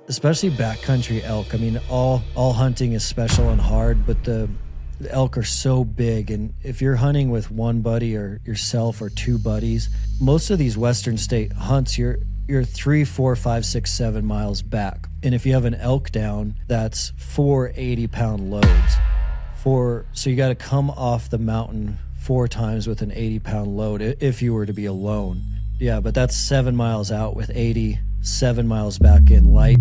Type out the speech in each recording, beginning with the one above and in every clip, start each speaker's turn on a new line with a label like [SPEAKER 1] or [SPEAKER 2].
[SPEAKER 1] especially backcountry elk. I mean, all hunting is special and hard, but the elk are so big, and if you're hunting with one buddy or yourself or two buddies, most of these western state hunts, you're 3, 4, 5, 6, 7 miles back. And if you have an elk down, that's 4 80-pound loads. So you got to come off the mountain 4 times with an 80-pound load if you were to be alone. Yeah, but that's 7 miles out with 80, 7 miles back in light.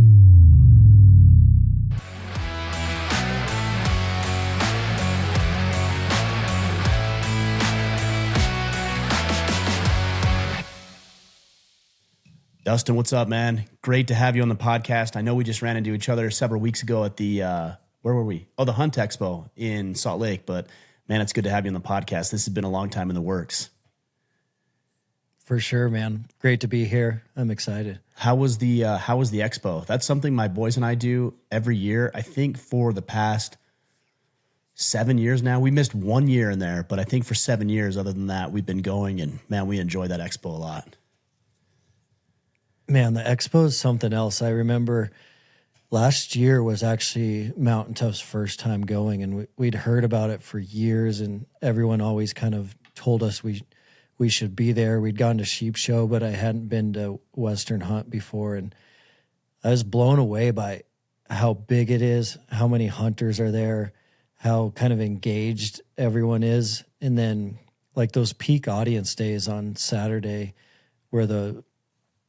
[SPEAKER 2] Dustin, what's up, man? Great to have you on the podcast. I know we just ran into each other several weeks ago at the, where were we? Oh, the Hunt Expo in Salt Lake. But man, it's good to have you on the podcast. This has been a long time in the works.
[SPEAKER 1] For sure, man. Great to be here. I'm excited.
[SPEAKER 2] How was the expo? That's something my boys and I do every year. I think for the past 7 years now. We missed 1 year in there, but I think for 7 years, other than that, we've been going, and man, we enjoy that expo a lot.
[SPEAKER 1] Man, the expo is something else. I remember last year was actually Mountain Tough's first time going, and we'd heard about it for years, and everyone always kind of told us we should be there. We'd gone to Sheep Show, but I hadn't been to Western Hunt before, and I was blown away by how big it is, how many hunters are there, how kind of engaged everyone is, and then like those peak audience days on Saturday where the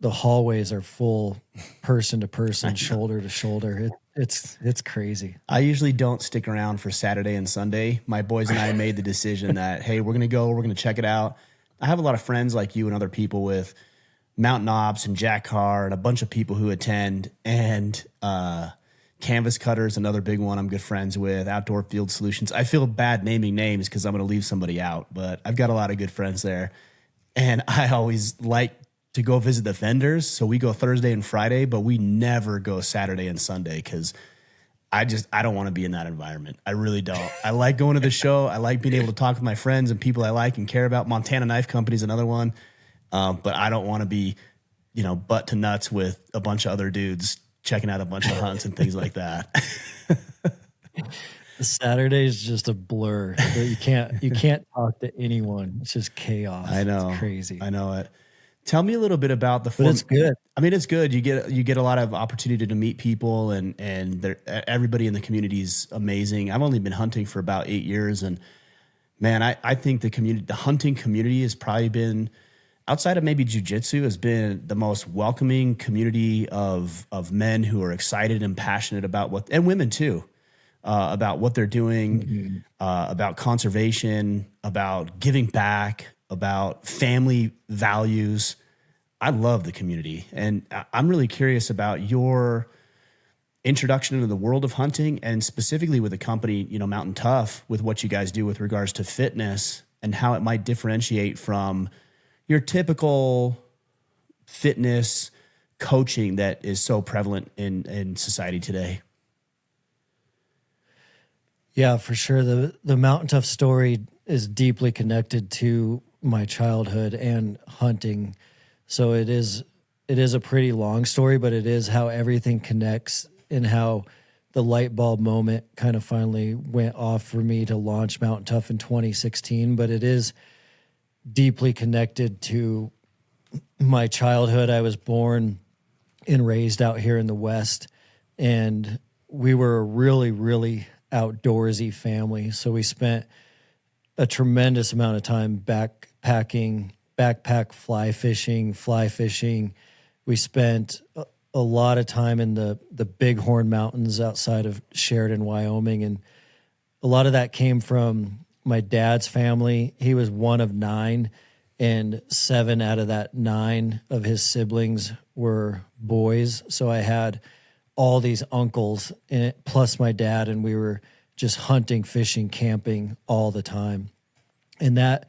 [SPEAKER 1] hallways are full, person to person, shoulder to shoulder. It's crazy.
[SPEAKER 2] I usually don't stick around for Saturday and Sunday. My boys and I made the decision that, hey, we're going to check it out. I have a lot of friends like you and other people with Mountain Ops and Jack Carr and a bunch of people who attend, and Canvas Cutters, another big one I'm good friends with, Outdoor Field Solutions. I feel bad naming names because I'm going to leave somebody out, but I've got a lot of good friends there. And I always like to go visit the vendors. So we go Thursday and Friday, but we never go Saturday and Sunday because I don't want to be in that environment. I really don't. I like going to the show. I like being able to talk with my friends and people I like and care about. Montana Knife Company is another one. But I don't want to be, butt to nuts with a bunch of other dudes checking out a bunch of hunts and things like that.
[SPEAKER 1] Saturday is just a blur. You can't talk to anyone. It's just chaos.
[SPEAKER 2] I know.
[SPEAKER 1] It's crazy.
[SPEAKER 2] I know it. Tell me a little bit about the
[SPEAKER 1] But it's good.
[SPEAKER 2] I mean, it's good. You get a lot of opportunity to meet people, and everybody in the community is amazing. I've only been hunting for about 8 years, and man, I think the hunting community has probably been, outside of maybe jiu-jitsu, has been the most welcoming community of men who are excited and passionate about and women too, about what they're doing, about conservation, about giving back, about family values. I love the community, and I'm really curious about your introduction into the world of hunting, and specifically with the company, Mountain Tough, with what you guys do with regards to fitness and how it might differentiate from your typical fitness coaching that is so prevalent in society today.
[SPEAKER 1] Yeah, for sure. The Mountain Tough story is deeply connected to my childhood and hunting. So it is a pretty long story, but it is how everything connects and how the light bulb moment kind of finally went off for me to launch Mountain Tough in 2016. But it is deeply connected to my childhood. I was born and raised out here in the West, and we were a really, really outdoorsy family. So we spent a tremendous amount of time backpack fly fishing. We spent a lot of time in the Bighorn Mountains outside of Sheridan, Wyoming. And a lot of that came from my dad's family. He was one of 9, and 7 out of that 9 of his siblings were boys. So I had all these uncles plus my dad, and we were just hunting, fishing, camping all the time. And that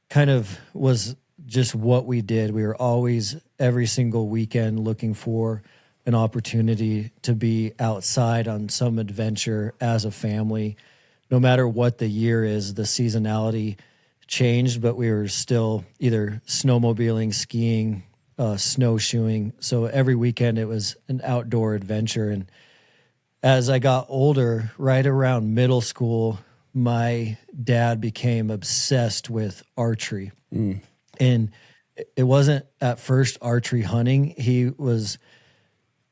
[SPEAKER 1] kind of was just what we did. We were always, every single weekend, looking for an opportunity to be outside on some adventure as a family. No matter what the year is, the seasonality changed, but we were still either snowmobiling, skiing, snowshoeing. So every weekend it was an outdoor adventure. And as I got older, right around middle school, my dad became obsessed with archery. And it wasn't at first archery hunting. He was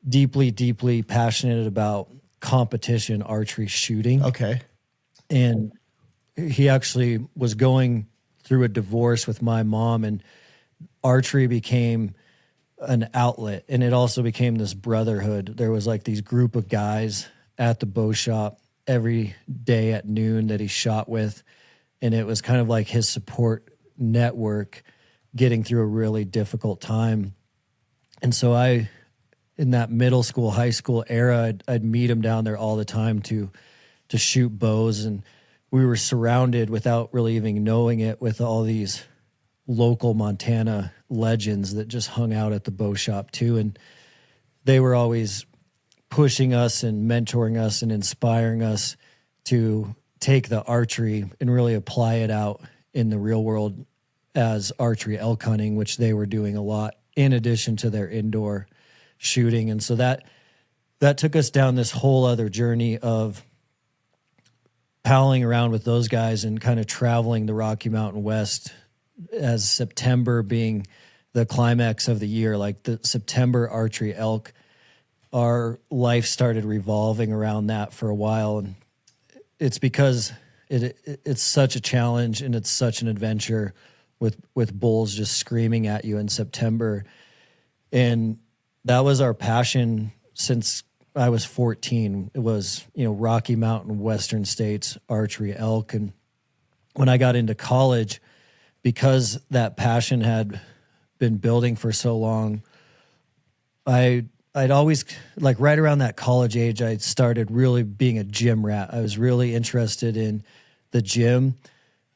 [SPEAKER 1] deeply, deeply passionate about competition archery shooting.
[SPEAKER 2] Okay.
[SPEAKER 1] And he actually was going through a divorce with my mom, and archery became an outlet, and it also became this brotherhood. There was like these group of guys at the bow shop every day at noon that he shot with, and it was kind of like his support network getting through a really difficult time. And so in that middle school, high school era, I'd meet him down there all the time to shoot bows, and we were surrounded, without really even knowing it, with all these local Montana legends that just hung out at the bow shop too. And they were always pushing us and mentoring us and inspiring us to take the archery and really apply it out in the real world as archery elk hunting, which they were doing a lot in addition to their indoor shooting. And so that took us down this whole other journey of palling around with those guys and kind of traveling the Rocky Mountain West, as September being the climax of the year, like the September archery elk. Our life started revolving around that for a while. And it's because it's such a challenge and it's such an adventure with bulls just screaming at you in September. And that was our passion since I was 14. It was, Rocky Mountain, Western States, archery elk. And when I got into college, because that passion had been building for so long, I'd always, like right around that college age, I started really being a gym rat. I was really interested in the gym,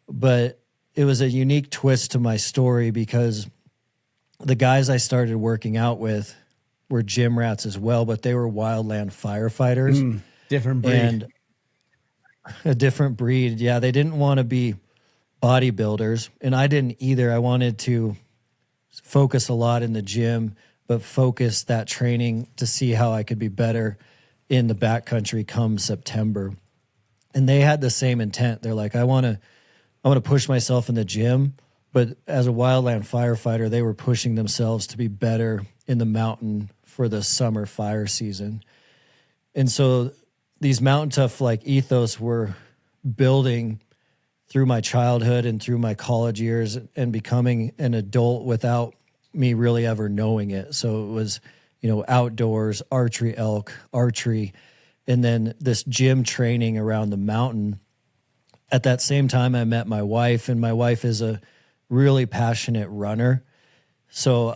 [SPEAKER 1] but it was a unique twist to my story because the guys I started working out with were gym rats as well, but they were wildland firefighters.
[SPEAKER 2] Different breed.
[SPEAKER 1] And a different breed. Yeah, they didn't want to be bodybuilders, and I didn't either. I wanted to focus a lot in the gym, but focus that training to see how I could be better in the backcountry come September. And they had the same intent. They're like, I want to push myself in the gym, but as a wildland firefighter, they were pushing themselves to be better in the mountain for the summer fire season. And so these mountain tough like ethos were building through my childhood and through my college years and becoming an adult without me really ever knowing it. So it was, outdoors, archery elk, archery, and then this gym training around the mountain. At that same time, I met my wife, and my wife is a really passionate runner. So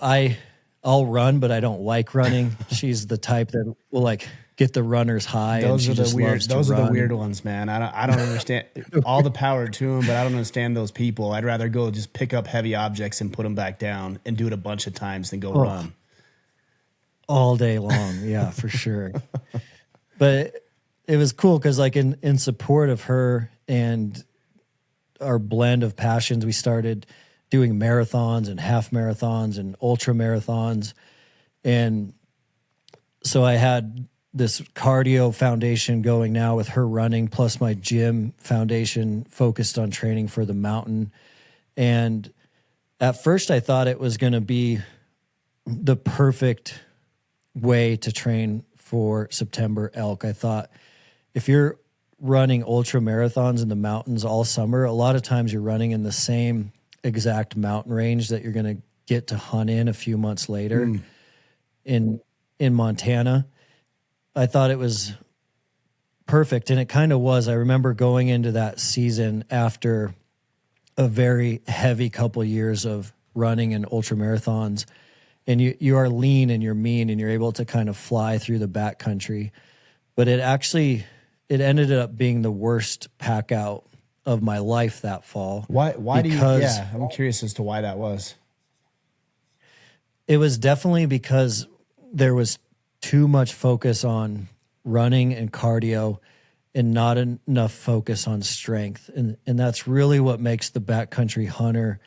[SPEAKER 1] I'll run, but I don't like running. She's the type that will like get the runner's high.
[SPEAKER 2] Those
[SPEAKER 1] and
[SPEAKER 2] are
[SPEAKER 1] she
[SPEAKER 2] the weird. Those are
[SPEAKER 1] run.
[SPEAKER 2] the weird ones, man. I don't understand. All the power to them, but I don't understand those people. I'd rather go just pick up heavy objects and put them back down and do it a bunch of times than go run
[SPEAKER 1] all day long. Yeah, for sure. But it was cool because, like, in support of her and our blend of passions, we started doing marathons and half marathons and ultra marathons. And so I had this cardio foundation going now with her running, plus my gym foundation focused on training for the mountain. And at first I thought it was going to be the perfect way to train for September elk. I thought if you're running ultra marathons in the mountains all summer, a lot of times you're running in the same exact mountain range that you're going to get to hunt in a few months later in Montana. I thought it was perfect, and it kind of was. I remember going into that season after a very heavy couple years of running in ultra marathons, and you are lean and you're mean and you're able to kind of fly through the backcountry. But it ended up being the worst pack out of my life that fall.
[SPEAKER 2] Why I'm curious as to why that was.
[SPEAKER 1] It was definitely because there was too much focus on running and cardio and not enough focus on strength. And that's really what makes the backcountry hunter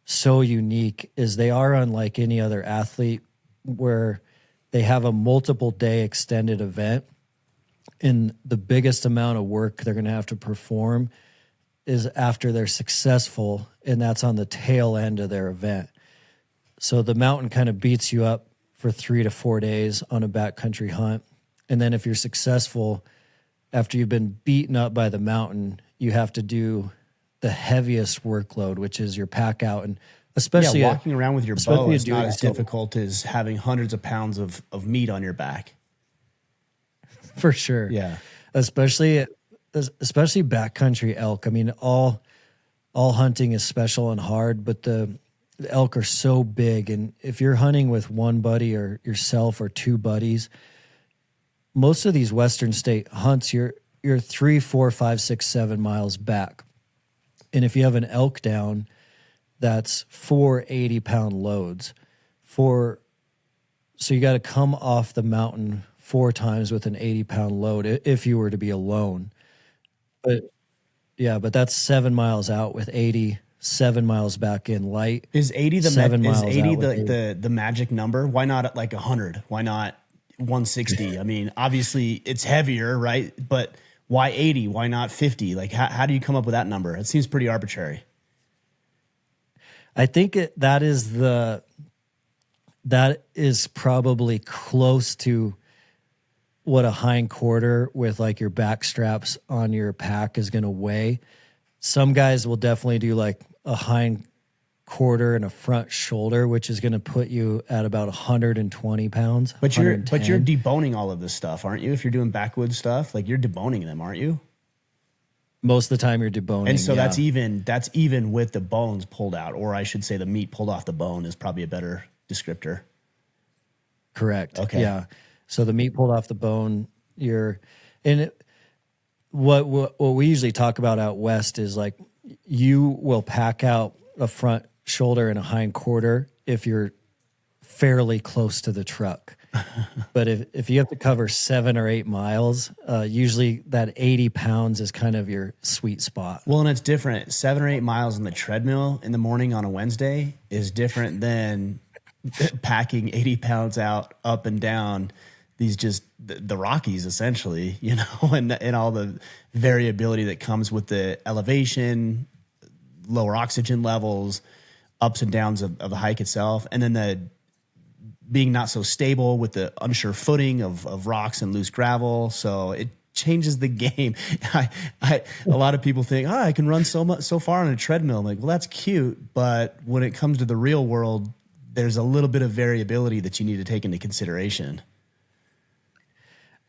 [SPEAKER 1] so unique is they are unlike any other athlete where they have a multiple day extended event, and the biggest amount of work they're going to have to perform is after they're successful, and that's on the tail end of their event. So the mountain kind of beats you up for 3 to 4 days on a backcountry hunt. And then if you're successful, after you've been beaten up by the mountain, you have to do the heaviest workload, which is your pack out. And especially
[SPEAKER 2] walking around with your bow is not as
[SPEAKER 1] yourself.
[SPEAKER 2] difficult as having hundreds of pounds of meat on your back.
[SPEAKER 1] For sure.
[SPEAKER 2] Yeah.
[SPEAKER 1] Especially backcountry elk. I mean, all hunting is special and hard, but the elk are so big. And if you're hunting with one buddy or yourself or two buddies, most of these Western state hunts, you're 3, 4, 5, 6, 7 miles back. And if you have an elk down, that's 4 80-pound loads. So you got to come off the mountain 4 times with an 80-pound load if you were to be alone. But that's 7 miles out with 80, 7 miles back in light.
[SPEAKER 2] Is 80
[SPEAKER 1] the
[SPEAKER 2] the magic number? Why not like 100? Why not 160? I mean, obviously it's heavier, right? But why 80? Why not 50? Like, how do you come up with that number? It seems pretty arbitrary.
[SPEAKER 1] I think that is probably close to what a hind quarter with like your back straps on your pack is going to weigh. Some guys will definitely do like a hind quarter and a front shoulder, which is going to put you at about 120 pounds.
[SPEAKER 2] But you're deboning all of this stuff, aren't you? If you're doing backwoods stuff, like you're deboning them, aren't you?
[SPEAKER 1] Most of the time you're deboning.
[SPEAKER 2] And so that's even with the bones pulled out, or I should say the meat pulled off the bone is probably a better descriptor.
[SPEAKER 1] Correct.
[SPEAKER 2] Okay.
[SPEAKER 1] Yeah. So the meat pulled off the bone, what we usually talk about out west is like you will pack out a front shoulder and a hind quarter if you're fairly close to the truck. But if you have to cover 7 or 8 miles, usually that 80 pounds is kind of your sweet spot.
[SPEAKER 2] Well, and it's different. 7 or 8 miles on the treadmill in the morning on a Wednesday is different than packing 80 pounds out up and down these just the Rockies essentially, you know, and all the variability that comes with the elevation, lower oxygen levels, ups and downs of the hike itself, and then the being not so stable with the unsure footing of rocks and loose gravel. So it changes the game. A lot of people think, I can run so far on a treadmill. I'm like, well, that's cute, but when it comes to the real world, there's a little bit of variability that you need to take into consideration.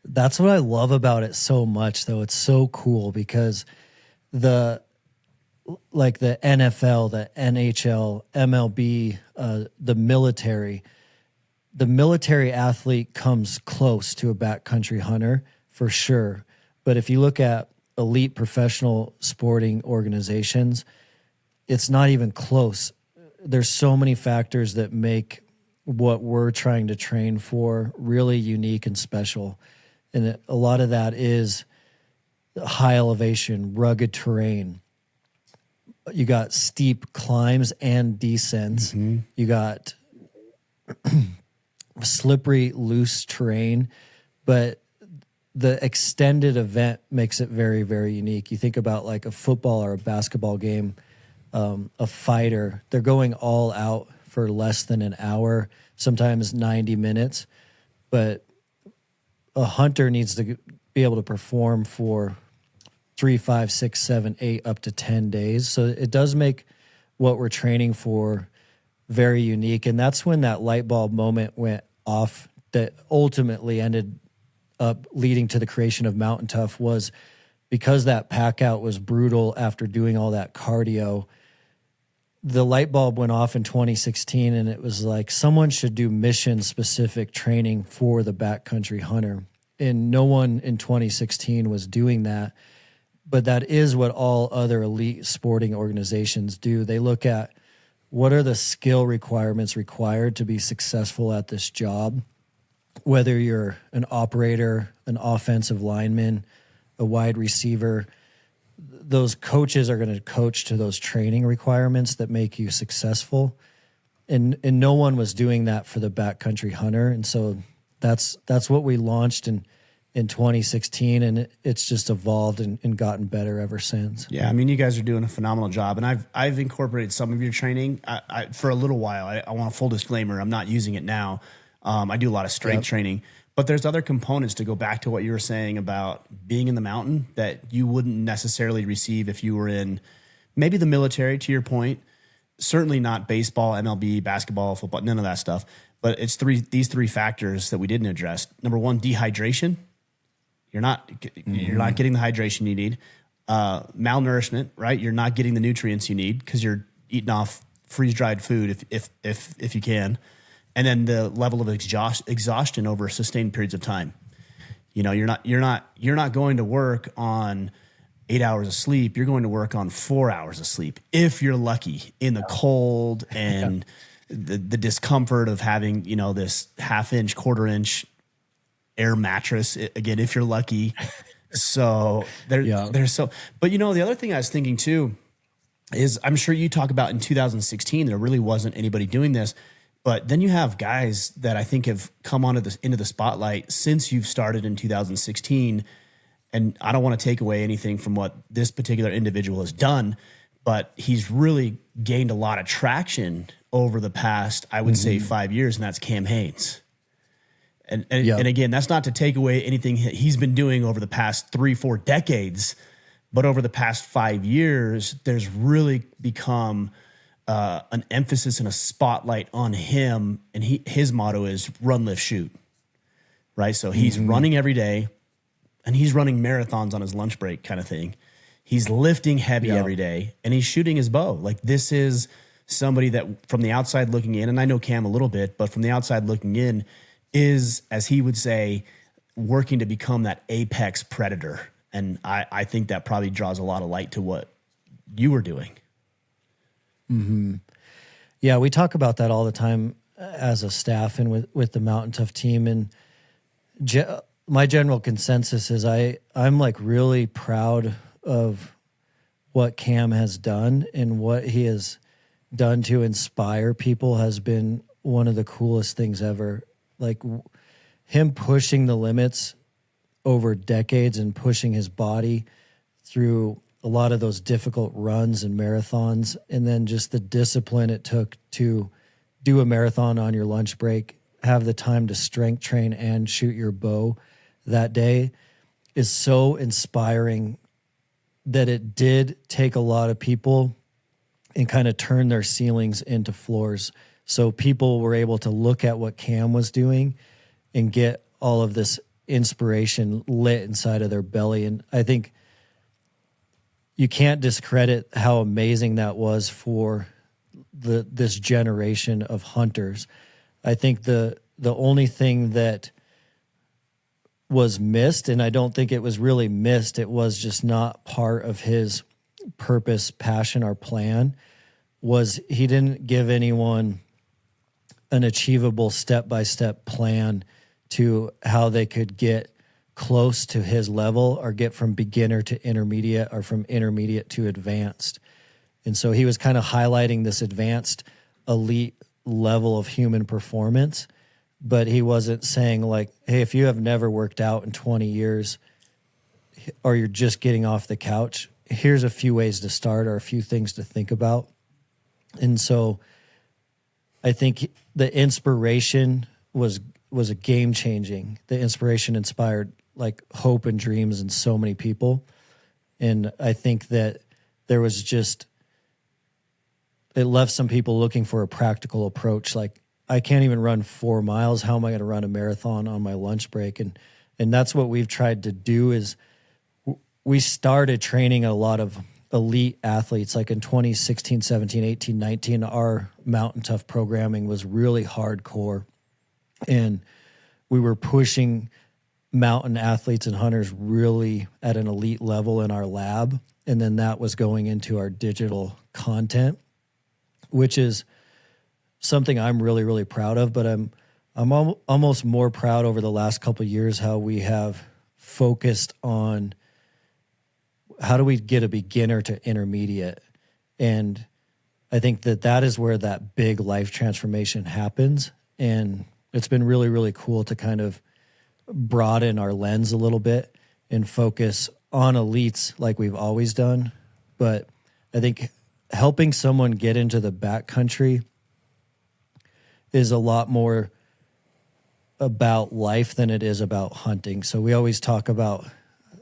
[SPEAKER 1] That's what I love about it so much, though. It's so cool because the NFL, the NHL, MLB, the military athlete comes close to a backcountry hunter for sure. But if you look at elite professional sporting organizations, it's not even close. There's so many factors that make what we're trying to train for really unique and special. And a lot of that is high elevation, rugged terrain. You got steep climbs and descents. Mm-hmm. You got slippery, loose terrain. But the extended event makes it very, very unique. You think about like a football or a basketball game, a fighter, they're going all out for less than an hour, sometimes 90 minutes. But a hunter needs to be able to perform for 3, 5, 6, 7, 8, up to 10 days. So it does make what we're training for very unique. And that's when that light bulb moment went off that ultimately ended up leading to the creation of Mountain Tough, was because that pack out was brutal after doing all that cardio. The light bulb went off in 2016, and it was like someone should do mission-specific training for the backcountry hunter. And no one in 2016 was doing that. But that is what all other elite sporting organizations do. They look at what are the skill requirements required to be successful at this job, whether you're an operator, an offensive lineman, a wide receiver. those coaches are going to coach to those training requirements that make you successful. And no one was doing that for the backcountry hunter. And so that's what we launched in 2016, and it's just evolved and gotten better ever since.
[SPEAKER 2] Yeah, I mean, you guys are doing a phenomenal job, and I've incorporated some of your training for a little while. I want a full disclaimer: I'm not using it now. I do a lot of strength training, but there's other components to go back to what you were saying about being in the mountain that you wouldn't necessarily receive if you were in maybe the military. To your point, certainly not baseball, MLB, basketball, football, none of that stuff. But it's these three factors that we didn't address. Number one, dehydration. You're not getting the hydration you need. Malnourishment, right? You're not getting the nutrients you need because you're eating off freeze-dried food if you can. And then the level of exhaustion over sustained periods of time. You know, you're not going to work on 8 hours of sleep. You're going to work on 4 hours of sleep if you're lucky in the cold and the discomfort of having, you know, this half-inch, quarter-inch air mattress, again, if you're lucky. So there's so, but you know, the other thing I was thinking too is I'm sure you talk about in 2016, there really wasn't anybody doing this, but then you have guys that I think have come into the spotlight since you've started in 2016. And I don't want to take away anything from what this particular individual has done, but he's really gained a lot of traction over the past, I would say 5 years. And that's Cam Hanes. And again, that's not to take away anything he's been doing over the past 3-4 decades, but over the past 5 years, there's really become an emphasis and a spotlight on him. And his motto is run, lift, shoot, right? So he's running every day and he's running marathons on his lunch break kind of thing. He's lifting heavy every day and he's shooting his bow. Like, this is somebody that from the outside looking in, and I know Cam a little bit, but from the outside looking in, is, as he would say, working to become that apex predator. And I think that probably draws a lot of light to what you were doing.
[SPEAKER 1] Mm-hmm. Yeah, we talk about that all the time as a staff and with the Mountain Tough team. And my general consensus is I'm like really proud of what Cam has done, and what he has done to inspire people has been one of the coolest things ever. Like, him pushing the limits over decades and pushing his body through a lot of those difficult runs and marathons, and then just the discipline it took to do a marathon on your lunch break, have the time to strength train and shoot your bow that day, is so inspiring that it did take a lot of people and kind of turn their ceilings into floors. So people were able to look at what Cam was doing and get all of this inspiration lit inside of their belly. And I think you can't discredit how amazing that was for this generation of hunters. I think the only thing that was missed, and I don't think it was really missed, it was just not part of his purpose, passion, or plan, was he didn't give anyone an achievable step-by-step plan to how they could get close to his level or get from beginner to intermediate or from intermediate to advanced. And so he was kind of highlighting this advanced elite level of human performance, but he wasn't saying like, hey, if you have never worked out in 20 years or you're just getting off the couch, here's a few ways to start or a few things to think about. And so I think the inspiration was a game changing. The inspiration inspired like hope and dreams in so many people. And I think that there was just, it left some people looking for a practical approach. Like, I can't even run 4 miles. How am I going to run a marathon on my lunch break? And that's what we've tried to do is we started training a lot of elite athletes. Like in 2016, 17, 18, 19, our Mountain Tough programming was really hardcore. And we were pushing mountain athletes and hunters really at an elite level in our lab. And then that was going into our digital content, which is something I'm really, really proud of. But I'm almost more proud over the last couple of years how we have focused on how do we get a beginner to intermediate? And I think that is where that big life transformation happens. And it's been really, really cool to kind of broaden our lens a little bit and focus on elites like we've always done. But I think helping someone get into the backcountry is a lot more about life than it is about hunting. So we always talk about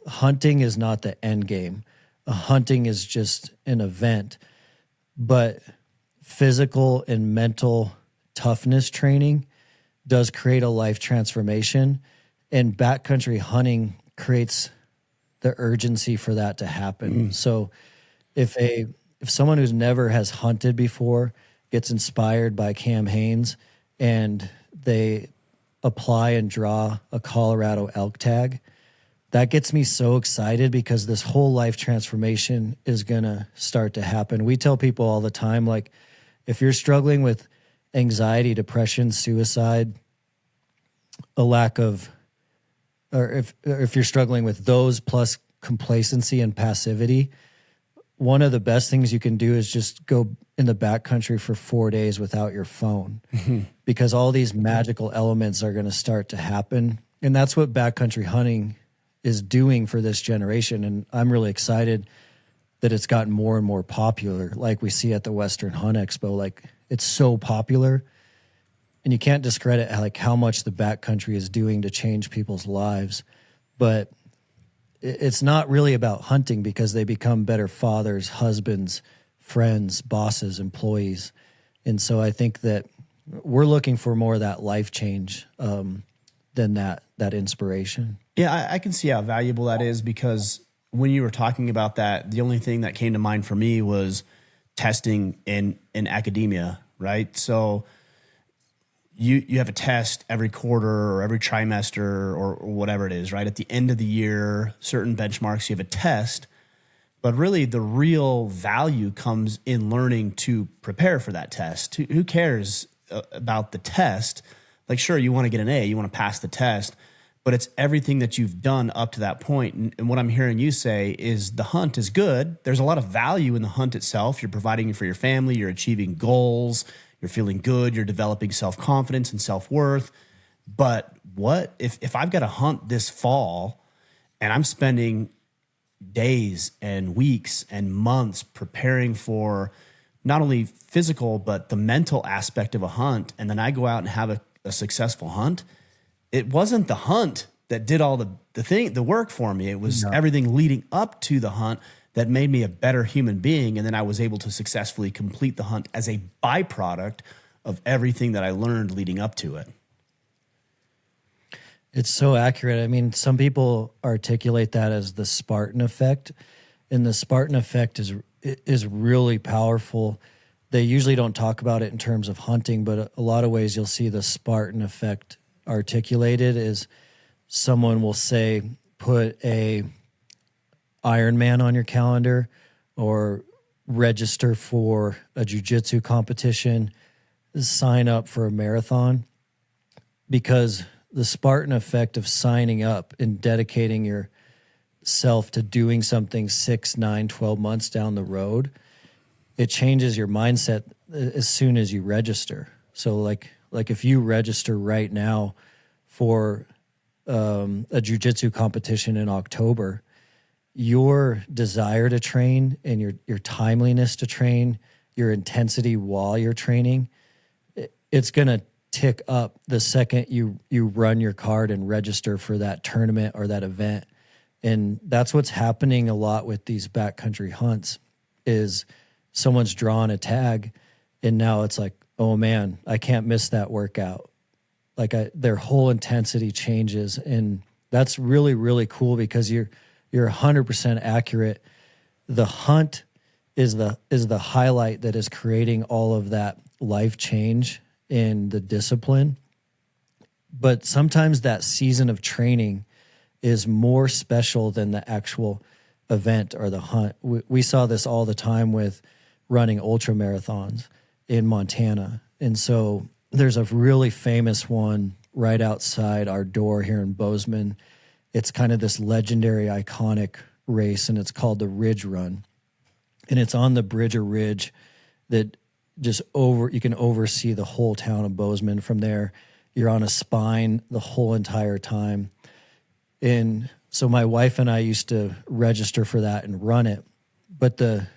[SPEAKER 1] hunting is not the end game. Hunting is just an event. But physical and mental toughness training does create a life transformation. And backcountry hunting creates the urgency for that to happen. So if someone who's never has hunted before gets inspired by Cam Haines and they apply and draw a Colorado elk tag, that gets me so excited because this whole life transformation is going to start to happen. We tell people all the time, like, if you're struggling with anxiety, depression, suicide, a lack of, or if you're struggling with those plus complacency and passivity, one of the best things you can do is just go in the backcountry for 4 days without your phone because all these magical elements are going to start to happen. And that's what backcountry hunting is doing for this generation. And I'm really excited that it's gotten more and more popular. Like we see at the Western Hunt Expo, like it's so popular and you can't discredit like how much the backcountry is doing to change people's lives. But it's not really about hunting because they become better fathers, husbands, friends, bosses, employees. And so I think that we're looking for more of that life change than that inspiration.
[SPEAKER 2] Yeah, I can see how valuable that is because when you were talking about that, the only thing that came to mind for me was testing in academia, right? So you have a test every quarter or every trimester or whatever it is, right? At the end of the year, certain benchmarks, you have a test. But really, the real value comes in learning to prepare for that test. Who cares about the test? Like, sure, you want to get an A, you want to pass the test, but it's everything that you've done up to that point. And what I'm hearing you say is the hunt is good. There's a lot of value in the hunt itself. You're providing for your family, you're achieving goals, you're feeling good, you're developing self-confidence and self-worth. But what if I've got to hunt this fall and I'm spending days and weeks and months preparing for not only physical, but the mental aspect of a hunt, and then I go out and have a successful hunt? It wasn't the hunt that did all the work for me. It was everything leading up to the hunt that made me a better human being. And then I was able to successfully complete the hunt as a byproduct of everything that I learned leading up to it.
[SPEAKER 1] It's so accurate. I mean, some people articulate that as the Spartan Effect, and the Spartan Effect is really powerful. They usually don't talk about it in terms of hunting, but a lot of ways you'll see the Spartan Effect articulated is someone will say, put a Ironman on your calendar or register for a jiu-jitsu competition, sign up for a marathon, because the Spartan Effect of signing up and dedicating yourself to doing something 6, 9, 12 months down the road, it changes your mindset as soon as you register. So like if you register right now for a jiu-jitsu competition in October, your desire to train and your timeliness to train, your intensity while you're training, it's going to tick up the second you run your card and register for that tournament or that event. And that's what's happening a lot with these backcountry hunts is someone's drawn a tag and now it's like, oh man, I can't miss that workout. Like their whole intensity changes. And that's really, really cool because you're 100% accurate. The hunt is the highlight that is creating all of that life change in the discipline. But sometimes that season of training is more special than the actual event or the hunt. We saw this all the time with running ultra marathons in Montana. And so there's a really famous one right outside our door here in Bozeman. It's kind of this legendary, iconic race, and it's called the Ridge Run. And it's on the Bridger Ridge that you can oversee the whole town of Bozeman from there. You're on a spine the whole entire time. And so my wife and I used to register for that and run it. But the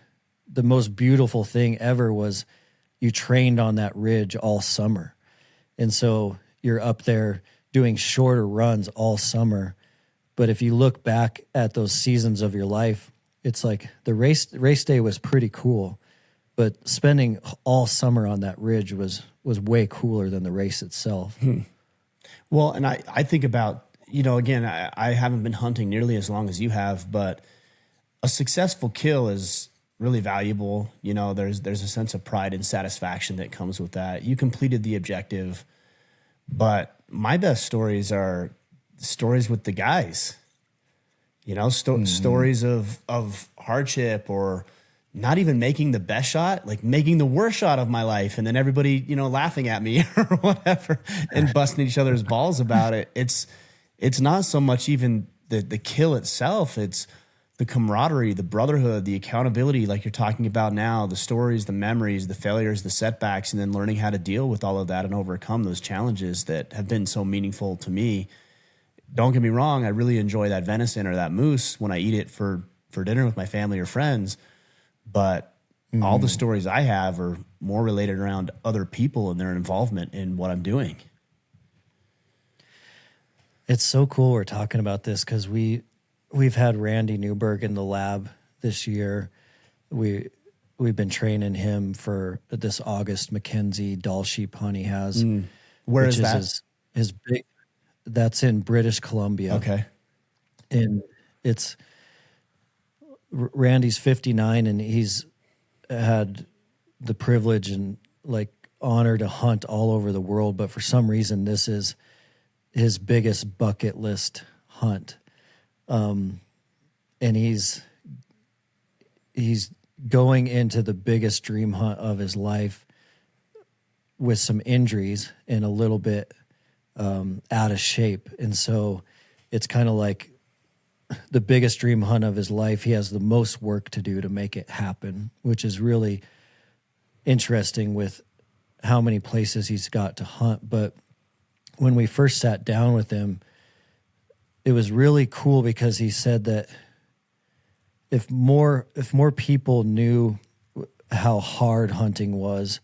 [SPEAKER 1] most beautiful thing ever was you trained on that ridge all summer. And so you're up there doing shorter runs all summer. But if you look back at those seasons of your life, it's like the race day was pretty cool, but spending all summer on that ridge was way cooler than the race itself.
[SPEAKER 2] Well, and I think about, again, I haven't been hunting nearly as long as you have, but a successful kill is really valuable. There's a sense of pride and satisfaction that comes with that. You completed the objective, but my best stories are stories with the guys. Stories of hardship, or not even making the best shot, like making the worst shot of my life, and then everybody, laughing at me or whatever, and busting each other's balls about it. It's not so much even the kill itself. It's the camaraderie, the brotherhood, the accountability, like you're talking about now, the stories, the memories, the failures, the setbacks, and then learning how to deal with all of that and overcome those challenges that have been so meaningful to me. Don't get me wrong, I really enjoy that venison or that moose when I eat it for dinner with my family or friends. But all the stories I have are more related around other people and their involvement in what I'm doing.
[SPEAKER 1] It's so cool we're talking about this because we've had Randy Newberg in the lab this year. We've been training him for this August Mackenzie Doll sheep hunt he has.
[SPEAKER 2] Where is that?
[SPEAKER 1] His big. That's in British Columbia.
[SPEAKER 2] Okay.
[SPEAKER 1] And Randy's 59, and he's had the privilege and honor to hunt all over the world. But for some reason, this is his biggest bucket list hunt. And he's going into the biggest dream hunt of his life with some injuries and a little bit out of shape. And so it's kind of like the biggest dream hunt of his life. He has the most work to do to make it happen, which is really interesting with how many places he's got to hunt. But when we first sat down with him, it was really cool because he said that if more people knew how hard hunting was,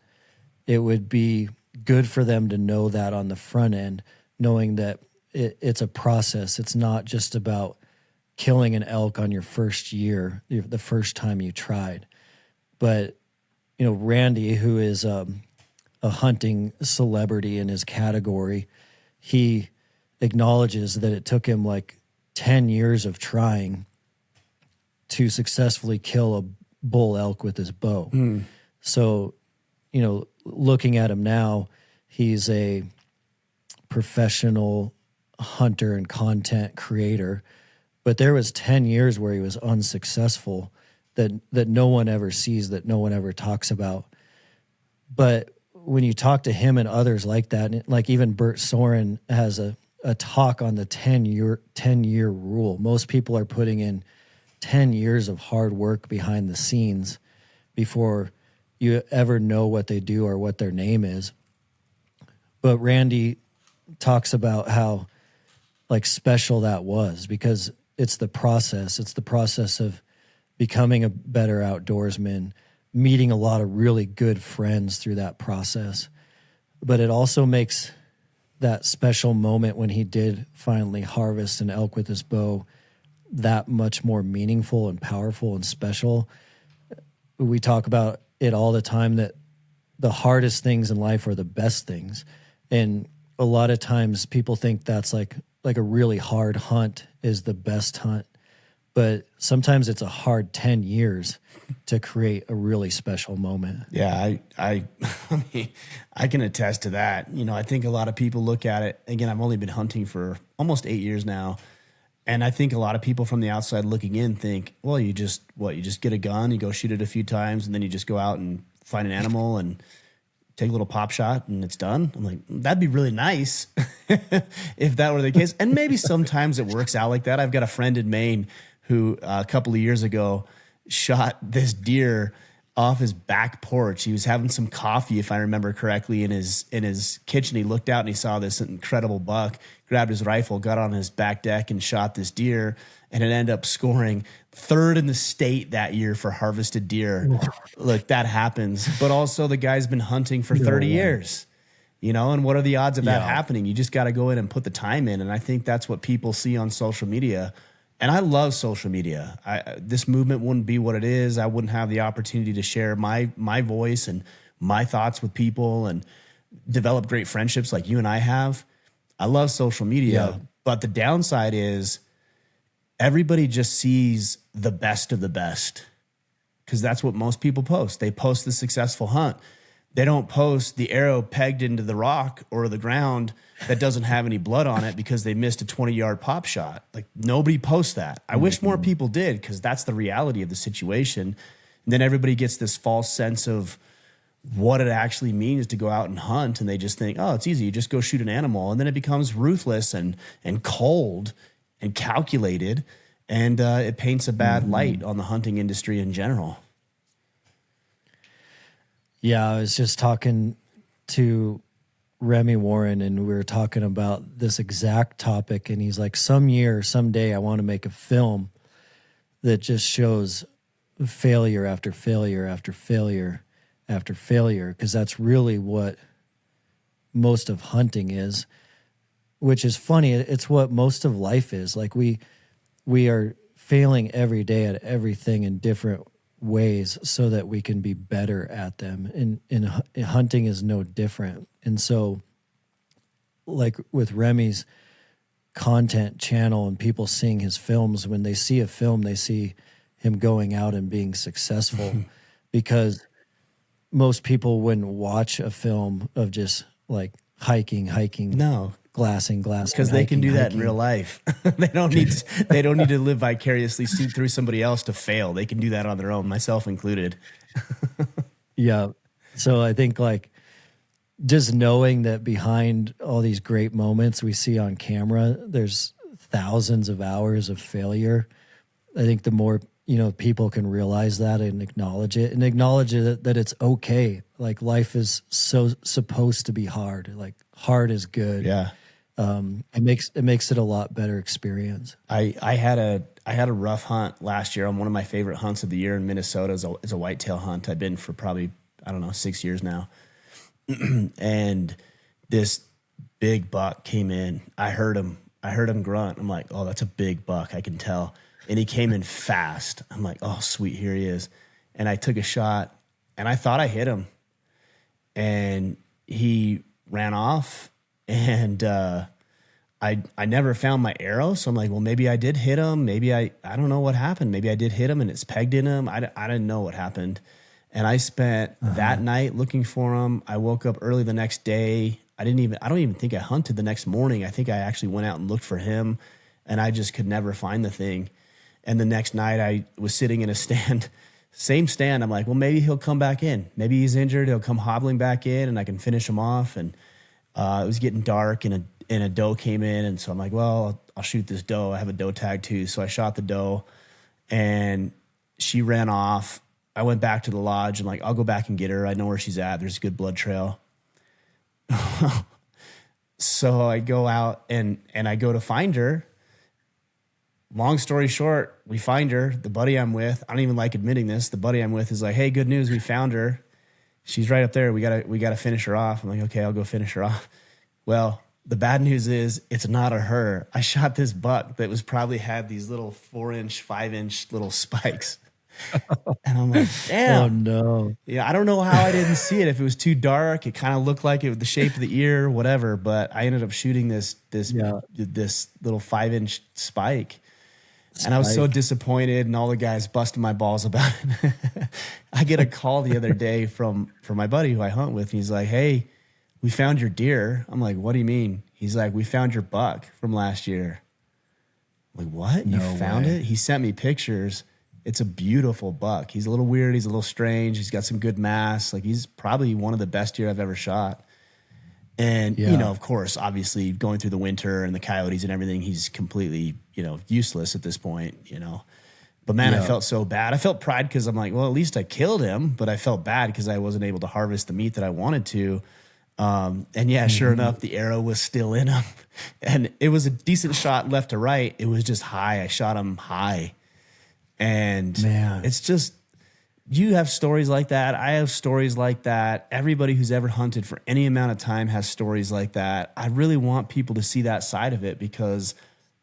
[SPEAKER 1] it would be good for them to know that on the front end, knowing that it's a process. It's not just about killing an elk on your first year, the first time you tried. But, Randy, who is a hunting celebrity in his category, he acknowledges that it took him 10 years of trying to successfully kill a bull elk with his bow. So, looking at him now, he's a professional hunter and content creator, but there was 10 years where he was unsuccessful that no one ever sees, that no one ever talks about. But when you talk to him and others like that, like even Bert Soren has a talk on the 10-year rule. Most people are putting in 10 years of hard work behind the scenes before you ever know what they do or what their name is. But Randy talks about how special that was, because it's the process. It's the process of becoming a better outdoorsman, meeting a lot of really good friends through that process. But it also makes that special moment when he did finally harvest an elk with his bow that much more meaningful and powerful and special. We talk about it all the time, that the hardest things in life are the best things. And a lot of times people think that's like a really hard hunt is the best hunt. But sometimes it's a hard 10 years to create a really special moment.
[SPEAKER 2] Yeah, I mean, I can attest to that. I think a lot of people look at it. Again, I've only been hunting for almost 8 years now. And I think a lot of people from the outside looking in think, well, you just get a gun, you go shoot it a few times, and then you just go out and find an animal and take a little pop shot and it's done. I'm like, that'd be really nice if that were the case. And maybe sometimes it works out like that. I've got a friend in Maine who a couple of years ago shot this deer off his back porch. He was having some coffee, if I remember correctly, in his kitchen. He looked out and he saw this incredible buck, grabbed his rifle, got on his back deck and shot this deer, and it ended up scoring third in the state that year for harvested deer. Look, that happens. But also the guy's been hunting for 30 years, you know, and what are the odds of that happening? You just got to go in and put the time in. And I think that's what people see on social media. And I love social media. This movement wouldn't be what it is. I wouldn't have the opportunity to share my voice and my thoughts with people and develop great friendships like you and I have. I love social media, but the downside is everybody just sees the best of the best, because that's what most people post. They post the successful hunt. They don't post the arrow pegged into the rock or the ground that doesn't have any blood on it because they missed a 20-yard pop shot. Like, nobody posts that. I wish more people did, because that's the reality of the situation. And then everybody gets this false sense of what it actually means to go out and hunt, and they just think, oh, it's easy. You just go shoot an animal. And then it becomes ruthless and cold and calculated, and it paints a bad light on the hunting industry in general.
[SPEAKER 1] Yeah, I was just talking to Remy Warren, and we were talking about this exact topic, and he's like, someday I want to make a film that just shows failure after failure after failure after failure, because that's really what most of hunting is, which is funny. It's what most of life is. Like, we are failing every day at everything in different ways so that we can be better at them. And hunting is no different. And so, like with Remy's content channel and people seeing his films, when they see a film, they see him going out and being successful, because most people wouldn't watch a film of just like hiking,
[SPEAKER 2] No,
[SPEAKER 1] glassing,
[SPEAKER 2] because they can do that in real life. They don't need to live vicariously through somebody else to fail. They can do that on their own, myself included.
[SPEAKER 1] Yeah. So I think, like, just knowing that behind all these great moments we see on camera, there's thousands of hours of failure. I think the more, people can realize that and acknowledge it, that it's okay. Like, life is so supposed to be hard. Like, hard is good.
[SPEAKER 2] Yeah.
[SPEAKER 1] It makes it a lot better experience.
[SPEAKER 2] I had a rough hunt last year on one of my favorite hunts of the year in Minnesota. It's a whitetail hunt. I've been for probably, 6 years now. And this big buck came in. I heard him grunt. I'm like, oh, that's a big buck, I can tell. And he came in fast. I'm like, oh, sweet, here he is. And I took a shot, and I thought I hit him. And he ran off, and I never found my arrow. So I'm like, well, maybe I did hit him. Maybe I don't know what happened. Maybe I did hit him and it's pegged in him. I didn't know what happened. And I spent that night looking for him. I woke up early the next day. I don't even think I hunted the next morning. I think I actually went out and looked for him, and I just could never find the thing. And the next night I was sitting in a stand, same stand. I'm like, well, maybe he'll come back in. Maybe he's injured. He'll come hobbling back in and I can finish him off. And it was getting dark, and a doe came in. And so I'm like, well, I'll shoot this doe. I have a doe tag too. So I shot the doe, and she ran off. I went back to the lodge and like, I'll go back and get her. I know where she's at. There's a good blood trail. So I go out and I go to find her. Long story short, we find her. The buddy I'm with, I don't even like admitting this. The buddy I'm with is like, hey, good news. We found her. She's right up there. We gotta finish her off. I'm like, okay, I'll go finish her off. Well, the bad news is it's not a her. I shot this buck that was probably had these little 4-inch, 5-inch little spikes. And I'm like, damn.
[SPEAKER 1] Oh no.
[SPEAKER 2] Yeah, I don't know how I didn't see it. If it was too dark, it kind of looked like it was the shape of the ear, whatever. But I ended up shooting this little 5-inch spike. And I was so disappointed, and all the guys busting my balls about it. I get a call the other day from my buddy who I hunt with. And he's like, hey, we found your deer. I'm like, what do you mean? He's like, we found your buck from last year. I'm like, what? You found it? He sent me pictures. It's a beautiful buck. He's a little weird. He's a little strange. He's got some good mass. Like, he's probably one of the best deer I've ever shot. And,
[SPEAKER 1] Yeah.
[SPEAKER 2] of course, obviously going through the winter and the coyotes and everything, he's completely, useless at this point, But man, I
[SPEAKER 1] Yeah.
[SPEAKER 2] felt so bad. I felt pride because I'm like, well, at least I killed him, but I felt bad because I wasn't able to harvest the meat that I wanted to. And yeah, sure enough, the arrow was still in him, and it was a decent shot left to right. It was just high. I shot him high, and
[SPEAKER 1] Man.
[SPEAKER 2] it's just, you have stories like that. I have stories like that. Everybody who's ever hunted for any amount of time has stories like that. I really want people to see that side of it, because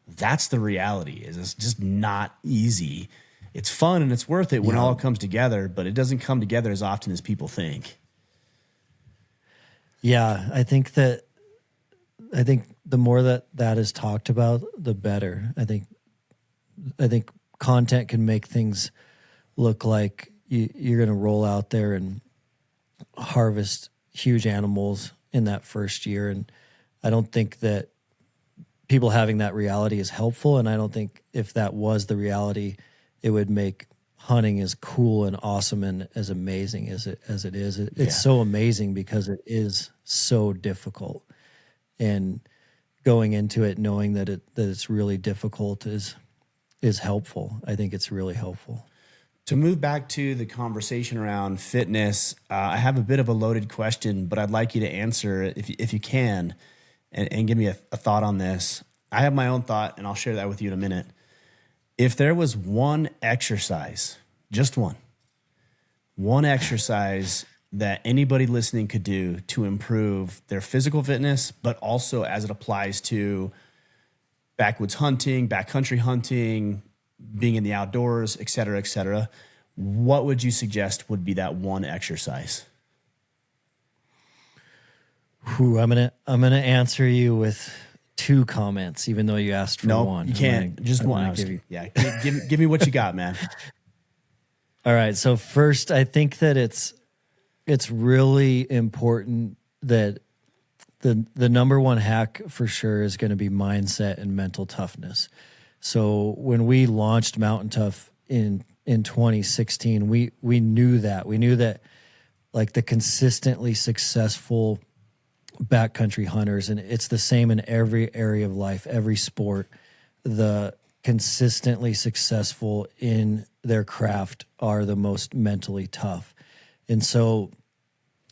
[SPEAKER 2] that's the reality. Is it's just not easy. It's fun and it's worth it when it all comes together, but it doesn't come together as often as people think.
[SPEAKER 1] Yeah, I think the more that is talked about, the better. I think content can make things look like you're going to roll out there and harvest huge animals in that first year, and I don't think that people having that reality is helpful. And I don't think if that was the reality, it would make hunting as cool and awesome and as amazing as it is. It's so amazing because it is so difficult, and going into it knowing that it's really difficult is helpful. I think it's really helpful.
[SPEAKER 2] To move back to the conversation around fitness, I have a bit of a loaded question, but I'd like you to answer it if you can, and give me a thought on this. I have my own thought, and I'll share that with you in a minute. If there was one exercise, just one exercise that anybody listening could do to improve their physical fitness, but also as it applies to backwoods hunting, backcountry hunting, being in the outdoors, et cetera, what would you suggest would be that one exercise?
[SPEAKER 1] I'm gonna answer you with two comments, even though you asked for one.
[SPEAKER 2] You can't. Just one. Give me what you got, man.
[SPEAKER 1] All right. So first, I think that it's really important that the number one hack for sure is going to be mindset and mental toughness. So when we launched Mountain Tough in 2016, we knew that like the consistently successful backcountry hunters, and it's the same in every area of life, every sport, the consistently successful in their craft are the most mentally tough. And so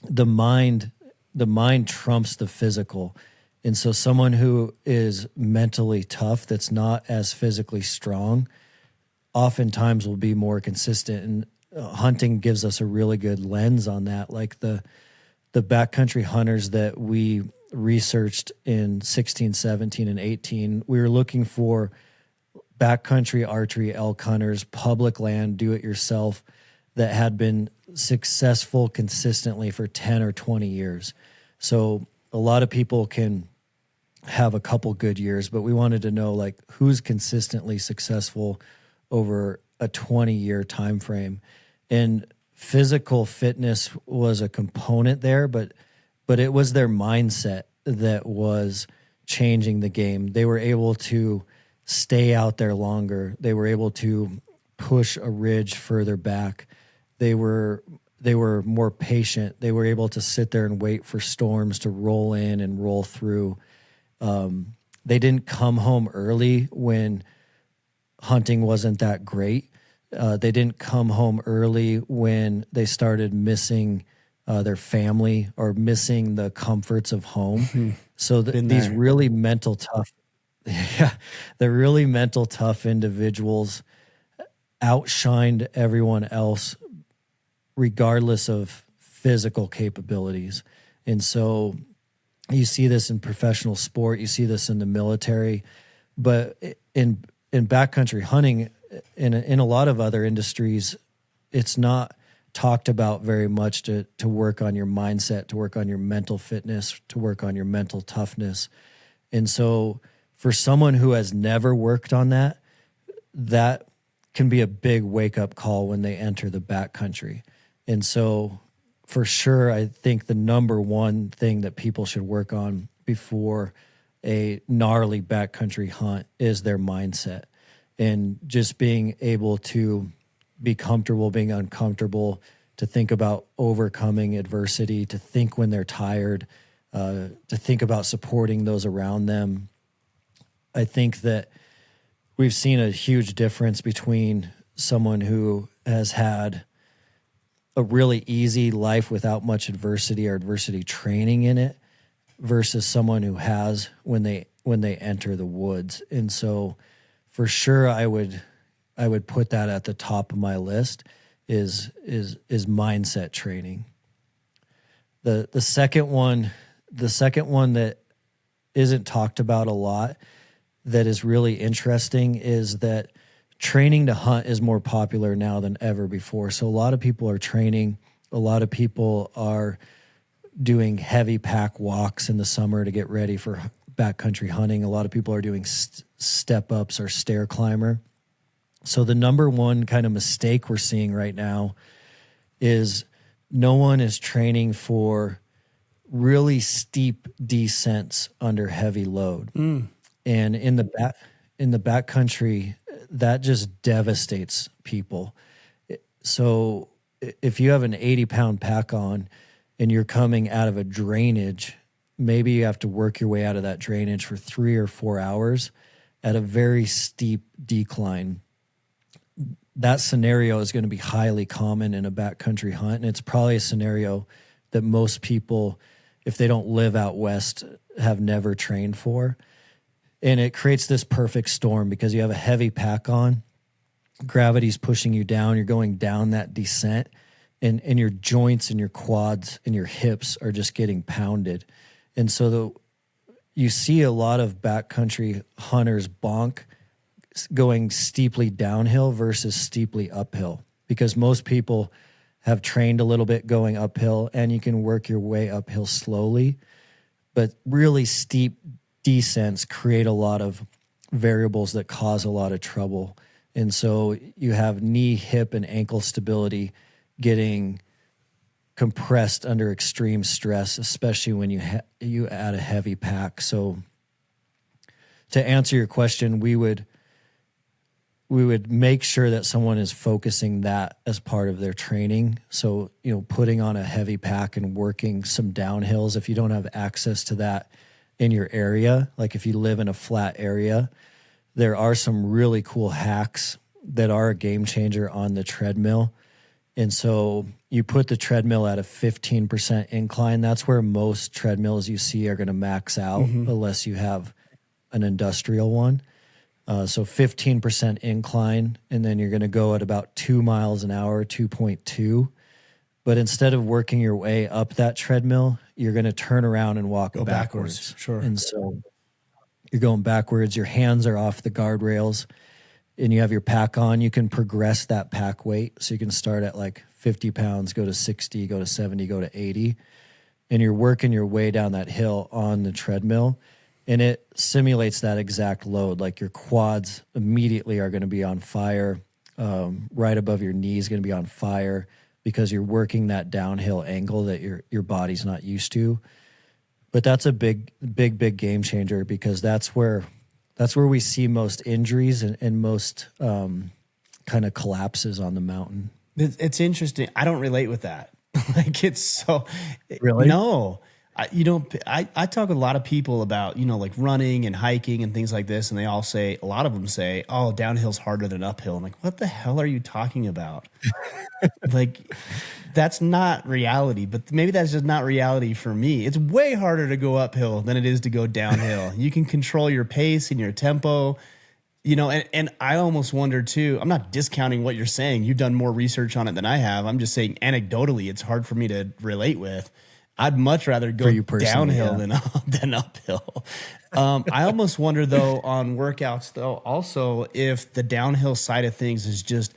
[SPEAKER 1] the mind trumps the physical. And so someone who is mentally tough that's not as physically strong oftentimes will be more consistent. And hunting gives us a really good lens on that. Like the backcountry hunters that we researched in 16, 17, and 18, we were looking for backcountry archery elk hunters, public land, do-it-yourself, that had been successful consistently for 10 or 20 years. So a lot of people can have a couple good years, but we wanted to know like who's consistently successful over a 20-year time frame. And physical fitness was a component there, but it was their mindset that was changing the game. They were able to stay out there longer. They were able to push a ridge further back. They were more patient. They were able to sit there and wait for storms to roll in and roll through. They didn't come home early when hunting wasn't that great. They didn't come home early when they started missing their family or missing the comforts of home. So these really mental tough, the really mental tough individuals outshined everyone else regardless of physical capabilities. And so you see this in professional sport, you see this in the military, but in backcountry hunting, in a lot of other industries, it's not talked about very much to work on your mindset, to work on your mental fitness, to work on your mental toughness. And so for someone who has never worked on that, that can be a big wake-up call when they enter the backcountry. And so for sure, I think the number one thing that people should work on before a gnarly backcountry hunt is their mindset, and just being able to be comfortable being uncomfortable, to think about overcoming adversity, to think when they're tired, to think about supporting those around them. I think that we've seen a huge difference between someone who has had a really easy life without much adversity or adversity training in it versus someone who has when they enter the woods. And so for sure I would put that at the top of my list is mindset training. The second one that isn't talked about a lot that is really interesting is that training to hunt is more popular now than ever before. So a lot of people are training. A lot of people are doing heavy pack walks in the summer to get ready for backcountry hunting. A lot of people are doing step ups or stair climber. So the number one kind of mistake we're seeing right now is no one is training for really steep descents under heavy load. And in the backcountry, that just devastates people. So if you have an 80-pound pack on and you're coming out of a drainage, maybe you have to work your way out of that drainage for 3 or 4 hours at a very steep decline. That scenario is going to be highly common in a backcountry hunt, and it's probably a scenario that most people, if they don't live out west, have never trained for. And it creates this perfect storm because you have a heavy pack on, gravity's pushing you down, you're going down that descent, and your joints and your quads and your hips are just getting pounded. And so you see a lot of backcountry hunters bonk going steeply downhill versus steeply uphill, because most people have trained a little bit going uphill and you can work your way uphill slowly, but really steep descents create a lot of variables that cause a lot of trouble. And so you have knee, hip, and ankle stability getting compressed under extreme stress, especially when you add a heavy pack. So to answer your question, we would make sure that someone is focusing that as part of their training. So, putting on a heavy pack and working some downhills, if you don't have access to that in your area, like if you live in a flat area, there are some really cool hacks that are a game changer on the treadmill. And so you put the treadmill at a 15% incline. That's where most treadmills you see are going to max out, unless you have an industrial one. So 15% incline, and then you're going to go at about 2 miles an hour, 2.2. But instead of working your way up that treadmill, you're going to turn around and walk backwards.
[SPEAKER 2] Sure.
[SPEAKER 1] And so you're going backwards. Your hands are off the guardrails, and you have your pack on. You can progress that pack weight. So you can start at like 50 pounds, go to 60, go to 70, go to 80. And you're working your way down that hill on the treadmill. And it simulates that exact load. Like your quads immediately are going to be on fire. Right above your knees going to be on fire because you're working that downhill angle that your body's not used to. But that's a big game changer, because that's where we see most injuries and most kind of collapses on the mountain.
[SPEAKER 2] It's interesting. I don't relate with that. Like, it's so
[SPEAKER 1] Really?
[SPEAKER 2] No. I talk with a lot of people about, like running and hiking and things like this, and a lot of them say, oh, downhill's harder than uphill. I'm like, what the hell are you talking about? Like, that's not reality, but maybe that's just not reality for me. It's way harder to go uphill than it is to go downhill. You can control your pace and your tempo, and I almost wonder too, I'm not discounting what you're saying. You've done more research on it than I have. I'm just saying anecdotally, it's hard for me to relate with. I'd much rather go downhill than uphill. I almost wonder, though, on workouts, though, also if the downhill side of things is just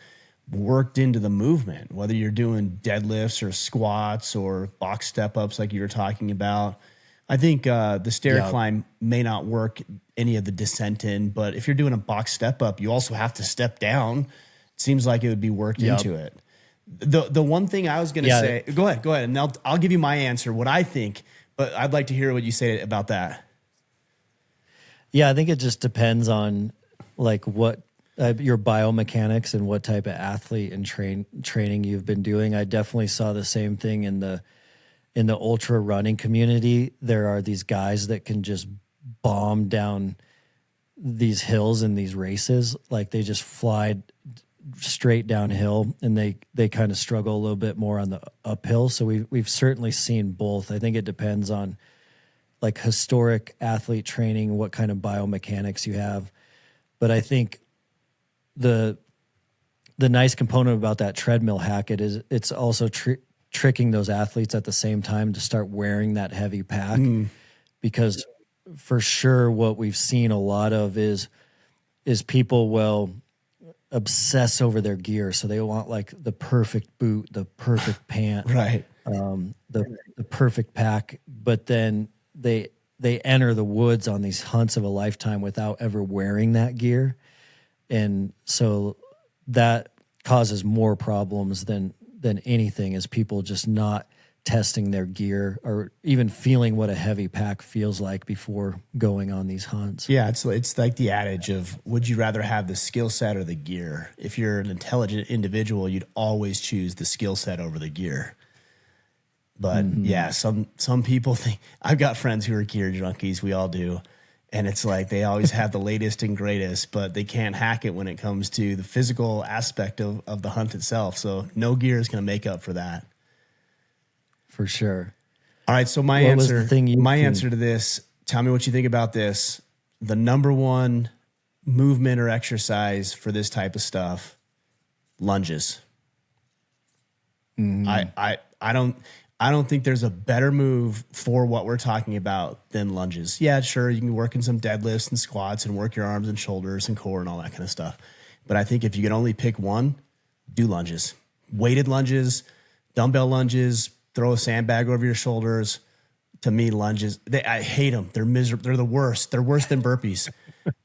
[SPEAKER 2] worked into the movement, whether you're doing deadlifts or squats or box step-ups like you were talking about. I think the stair climb may not work any of the descent in, but if you're doing a box step-up, you also have to step down. It seems like it would be worked into it. The one thing I was going to say, go ahead, and I'll give you my answer, what I think, but I'd like to hear what you say about that.
[SPEAKER 1] Yeah, I think it just depends on like what your biomechanics and what type of athlete and training you've been doing. I definitely saw the same thing in the in the ultra running community, there are these guys that can just bomb down these hills in these races. Like they just fly straight downhill, and they kind of struggle a little bit more on the uphill. So we've certainly seen both. I think it depends on like historic athlete training, what kind of biomechanics you have. But I think the nice component about that treadmill hacket is it's also tricking those athletes at the same time to start wearing that heavy pack, because for sure what we've seen a lot of is people will obsess over their gear. So they want like the perfect boot, the perfect pant,
[SPEAKER 2] Right.
[SPEAKER 1] The perfect pack, but then they enter the woods on these hunts of a lifetime without ever wearing that gear. And so that causes more problems than anything, is people just not testing their gear or even feeling what a heavy pack feels like before going on these hunts.
[SPEAKER 2] Yeah, it's like the adage of, would you rather have the skill set or the gear? If you're an intelligent individual, you'd always choose the skill set over the gear. But yeah, some people think, I've got friends who are gear junkies, we all do. And it's like they always have the latest and greatest, but they can't hack it when it comes to the physical aspect of the hunt itself. So no gear is going to make up for that.
[SPEAKER 1] For sure.
[SPEAKER 2] All right, so my answer to this, tell me what you think about this. The number one movement or exercise for this type of stuff, lunges. I don't think there's a better move for what we're talking about than lunges. Yeah, sure, you can work in some deadlifts and squats and work your arms and shoulders and core and all that kind of stuff. But I think if you can only pick one, do lunges. Weighted lunges, dumbbell lunges, throw a sandbag over your shoulders. To me, lunges, I hate them. They're miserable. They're the worst. They're worse than burpees.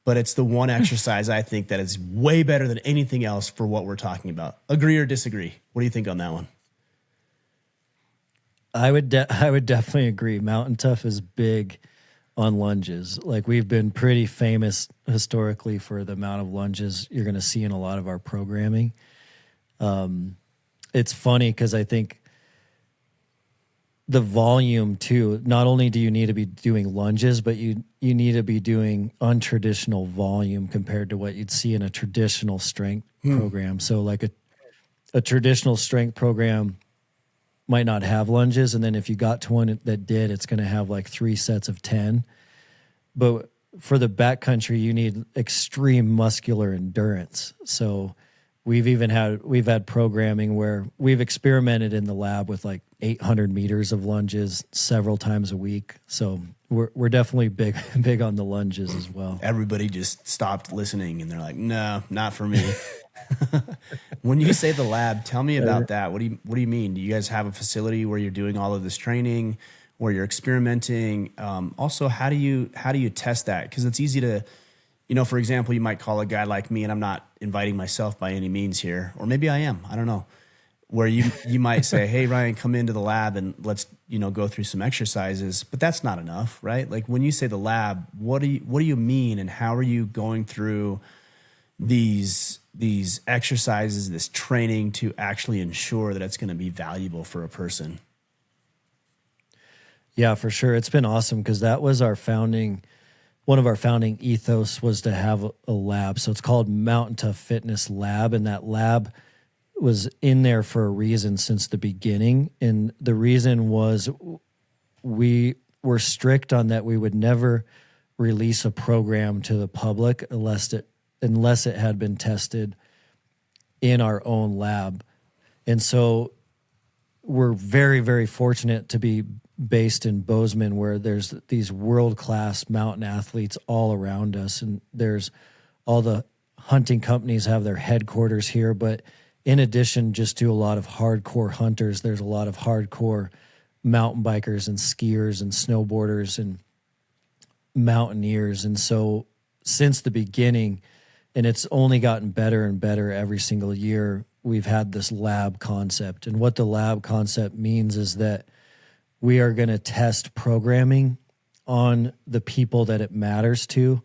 [SPEAKER 2] But it's the one exercise I think that is way better than anything else for what we're talking about. Agree or disagree? What do you think on that one?
[SPEAKER 1] I would definitely agree. Mountain Tough is big on lunges. Like we've been pretty famous historically for the amount of lunges you're going to see in a lot of our programming. It's funny because I think the volume too, not only do you need to be doing lunges, but you need to be doing untraditional volume compared to what you'd see in a traditional strength program. So like a traditional strength program might not have lunges, and then if you got to one that did, it's going to have like 3 sets of 10. But for the backcountry, you need extreme muscular endurance. So we've had programming where we've experimented in the lab with like 800 meters of lunges several times a week. So we're definitely big on the lunges as well.
[SPEAKER 2] Everybody just stopped listening and they're like, no, not for me. When you say the lab, tell me about that. What do you mean? Do you guys have a facility where you're doing all of this training, where you're experimenting? Also, how do you test that? Because it's easy to, for example, you might call a guy like me, and I'm not inviting myself by any means here, or maybe I am, I don't know, where you might say, hey, Ryan, come into the lab and let's, go through some exercises, but that's not enough, right? Like when you say the lab, what do you mean, and how are you going through these exercises, this training to actually ensure that it's going to be valuable for a person?
[SPEAKER 1] Yeah, for sure. It's been awesome because that was one of our founding ethos was to have a lab. So it's called Mountain Tough Fitness Lab, and that lab was in there for a reason since the beginning. And the reason was we were strict on that we would never release a program to the public unless it had been tested in our own lab. And so we're very, very fortunate to be based in Bozeman, where there's these world-class mountain athletes all around us. And there's all the hunting companies have their headquarters here. But in addition, just to a lot of hardcore hunters, there's a lot of hardcore mountain bikers and skiers and snowboarders and mountaineers. And so since the beginning, and it's only gotten better and better every single year, we've had this lab concept. And what the lab concept means is that we are going to test programming on the people that it matters to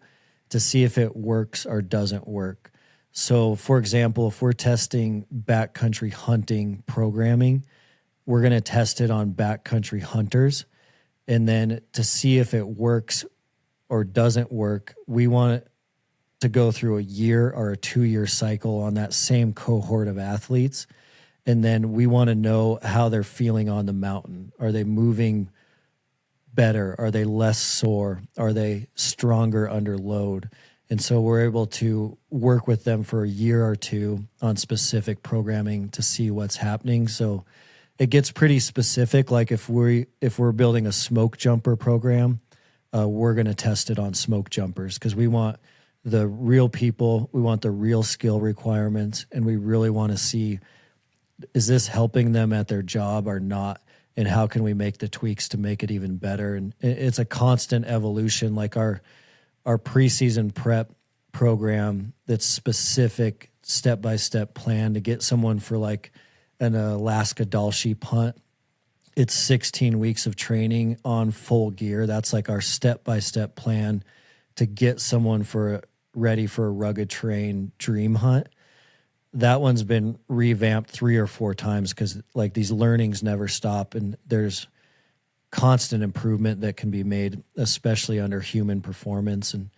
[SPEAKER 1] see if it works or doesn't work. So, for example, if we're testing backcountry hunting programming, we're going to test it on backcountry hunters. And then to see if it works or doesn't work, we want it to go through a year or a 2-year cycle on that same cohort of athletes. And then we want to know how they're feeling on the mountain. Are they moving better? Are they less sore? Are they stronger under load? And so we're able to work with them for a year or two on specific programming to see what's happening. So it gets pretty specific. Like if we're building a smoke jumper program, we're going to test it on smoke jumpers because we want the real people, we want the real skill requirements, and we really want to see, is this helping them at their job or not? And how can we make the tweaks to make it even better? And it's a constant evolution. Like our preseason prep program, that's specific step-by-step plan to get someone for like an Alaska doll sheep hunt. It's 16 weeks of training on full gear. That's like our step-by-step plan to get someone ready for a rugged terrain dream hunt. That one's been revamped 3 or 4 times because like these learnings never stop, and there's constant improvement that can be made, especially under human performance. And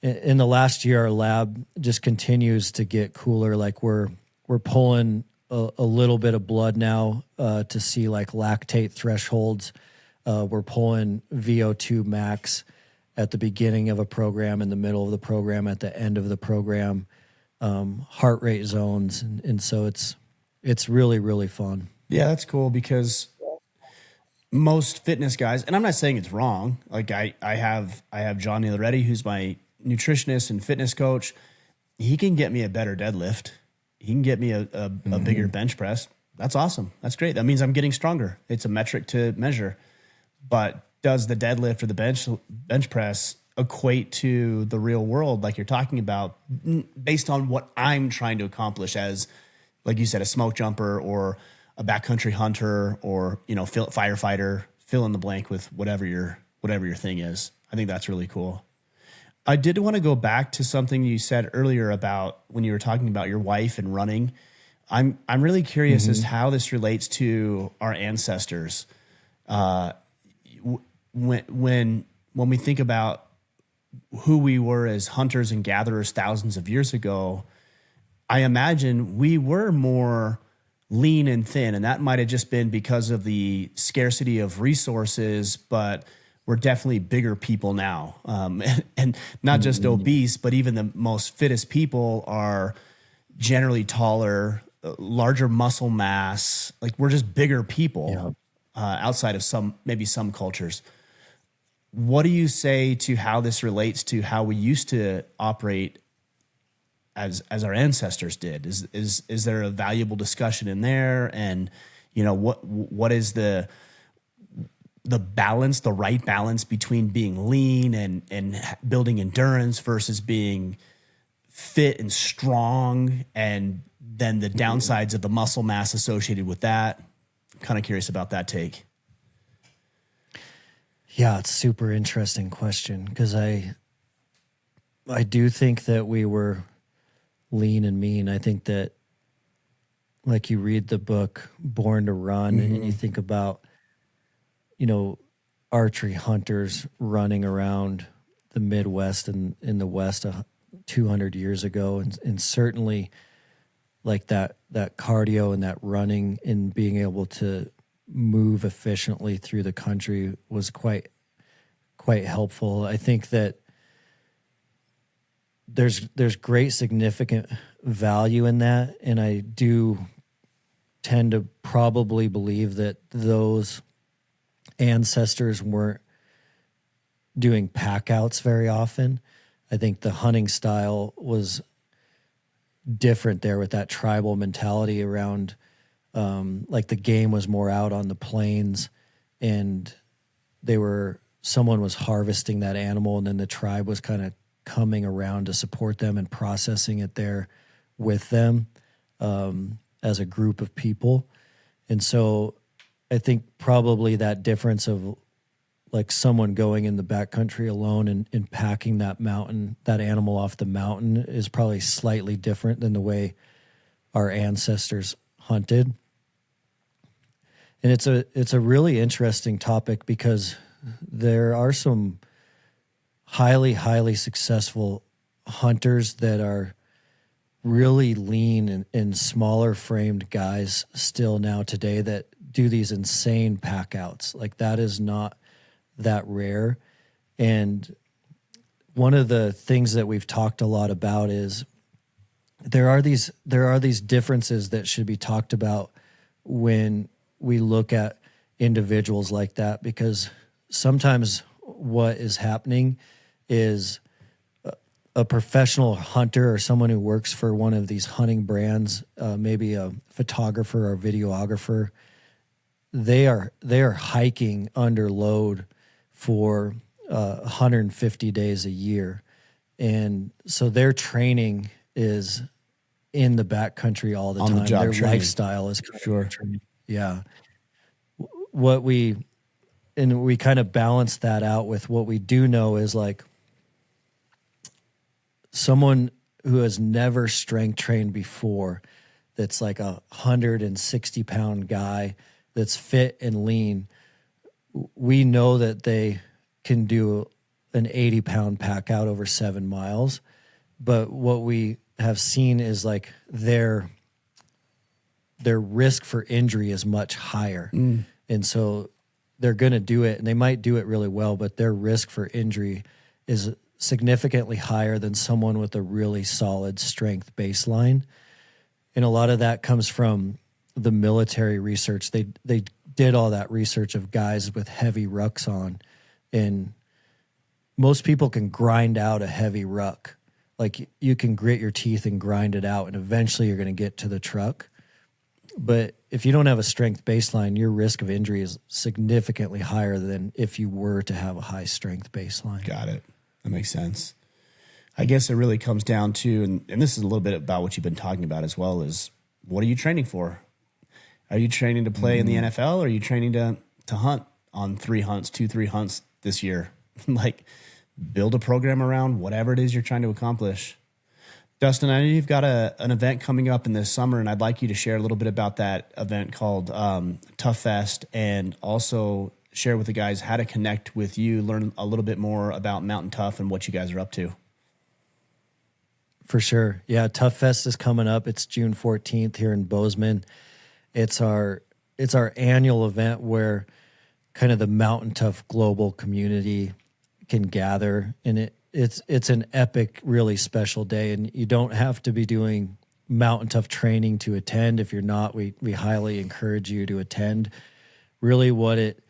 [SPEAKER 1] in the last year, our lab just continues to get cooler. Like we're pulling a little bit of blood now to see like lactate thresholds. We're pulling VO2 max at the beginning of a program, in the middle of the program, at the end of the program. Heart rate zones, and so it's really, really fun.
[SPEAKER 2] Yeah, that's cool because most fitness guys, and I'm not saying it's wrong. Like I have Johnny Loretti, who's my nutritionist and fitness coach. He can get me a better deadlift. He can get me a bigger bench press. That's awesome. That's great. That means I'm getting stronger. It's a metric to measure. But does the deadlift or the bench press equate to the real world like you're talking about based on what I'm trying to accomplish as, like you said, a smoke jumper or a backcountry hunter or, firefighter, fill in the blank with whatever your thing is. I think that's really cool. I did want to go back to something you said earlier about when you were talking about your wife and running. I'm really curious as to how this relates to our ancestors. When we think about who we were as hunters and gatherers thousands of years ago, I imagine we were more lean and thin, and that might have just been because of the scarcity of resources, but we're definitely bigger people now. And not just obese, but even the most fittest people are generally taller, larger muscle mass. Like we're just bigger people outside of maybe some cultures. What do you say to how this relates to how we used to operate as our ancestors did? Is there a valuable discussion in there? And what is the balance, the right balance between being lean and building endurance versus being fit and strong, and then the downsides of the muscle mass associated with that? I'm kind of curious about that take.
[SPEAKER 1] Yeah, it's a super interesting question because I do think that we were lean and mean. I think that, like, you read the book Born to Run and you think about, archery hunters running around the Midwest and in the West 200 years ago. And certainly like that cardio and that running and being able to move efficiently through the country was quite helpful. I think that there's great significant value in that, and I do tend to probably believe that those ancestors weren't doing pack outs very often. I think the hunting style was different there with that tribal mentality around like the game was more out on the plains, and someone was harvesting that animal, and then the tribe was kind of coming around to support them and processing it there with them as a group of people. And so I think probably that difference of like someone going in the backcountry alone and packing that animal off the mountain is probably slightly different than the way our ancestors hunted. And it's a really interesting topic because there are some highly successful hunters that are really lean and smaller framed guys still now today that do these insane pack outs. Like that is not that rare. And one of the things that we've talked a lot about is there are these differences that should be talked about when we look at individuals like that, because sometimes what is happening is a professional hunter or someone who works for one of these hunting brands, maybe a photographer or videographer, they are hiking under load for 150 days a year. And so their training is in the backcountry all the
[SPEAKER 2] On
[SPEAKER 1] time.
[SPEAKER 2] the job
[SPEAKER 1] Their
[SPEAKER 2] training.
[SPEAKER 1] lifestyle is
[SPEAKER 2] Sure.
[SPEAKER 1] training. Yeah. We kind of balance that out with what we do know is like someone who has never strength trained before, that's like 160-pound guy that's fit and lean. We know that they can do an 80-pound pack out over 7 miles. But what we have seen is like their risk for injury is much higher. And so they're going to do it and they might do it really well, but their risk for injury is significantly higher than someone with a really solid strength baseline. And a lot of that comes from the military research. They did all that research of guys with heavy rucks on, and most people can grind out a heavy ruck. Like you can grit your teeth and grind it out, and eventually you're going to get to the truck. But if you don't have a strength baseline, your risk of injury is significantly higher than if you were to have a high strength baseline.
[SPEAKER 2] Got it. That makes sense. I guess it really comes down to, and this is a little bit about what you've been talking about as well, is what are you training for? Are you training to play in the NFL, or are you training to hunt on 3 hunts this year? Like, build a program around whatever it is you're trying to accomplish. Dustin, I know you've got an event coming up in this summer, and I'd like you to share a little bit about that event called Tuff Fest, and also share with the guys how to connect with you, learn a little bit more about Mountain Tough and what you guys are up to.
[SPEAKER 1] For sure. Yeah, Tuff Fest is coming up. It's June 14th here in Bozeman. It's our annual event where kind of the Mountain Tough global community can gather, and it's an epic, really special day. And you don't have to be doing Mountain Tough training to attend. If you're not, we highly encourage you to attend. Really what it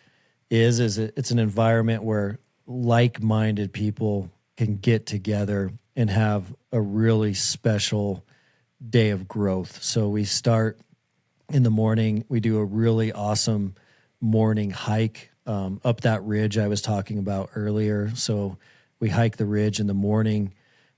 [SPEAKER 1] is it's an environment where like-minded people can get together and have a really special day of growth. So we start in the morning. We do a really awesome morning hike up that ridge I was talking about earlier. So we hike the ridge in the morning.